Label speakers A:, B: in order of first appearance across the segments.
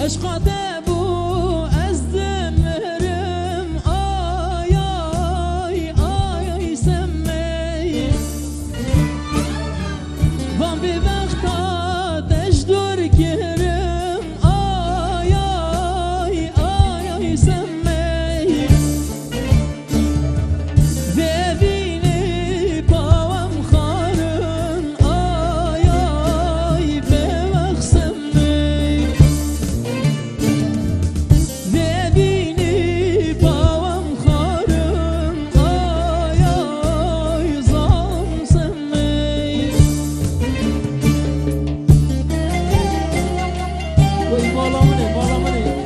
A: عشقا دبو از دمرم آی آی آی سمی وان بی وقتا تجدور گرم آی آی آی سمی ببینی پاوم خارن آی آی به وقت سمی ببینی پاوم خارن آی آی زام سمی وی بالا منه بالا منه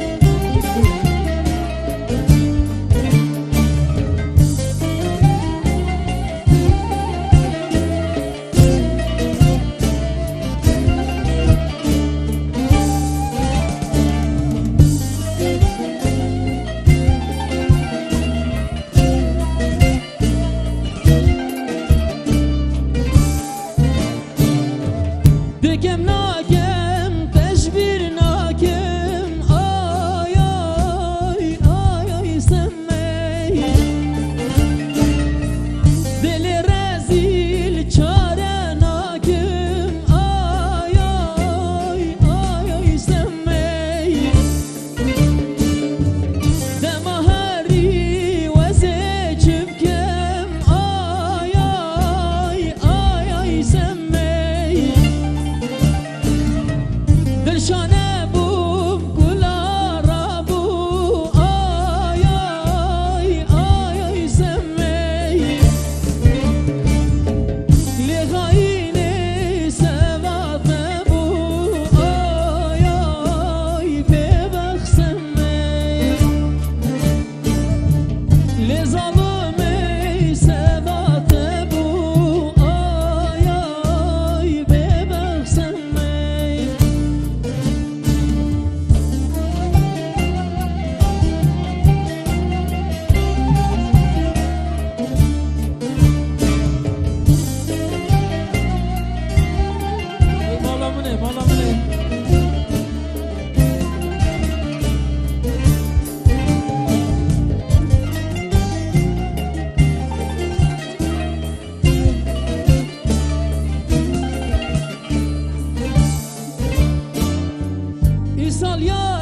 A: بگم ناگم تشبیر ناگم آی آی آی آی سمی دل رزیل چاره ناگم آی آی آی آی سمی دما هری وزه چبکم آی آی آی آی سمی دلشانه بوم گلا را بو آی آی آی آی سمی لغاینه سوات بو آی آی ببخ سمی لظالمه سوات بو آی آی ببخ سمی بالا منه بالا منه ایسال یا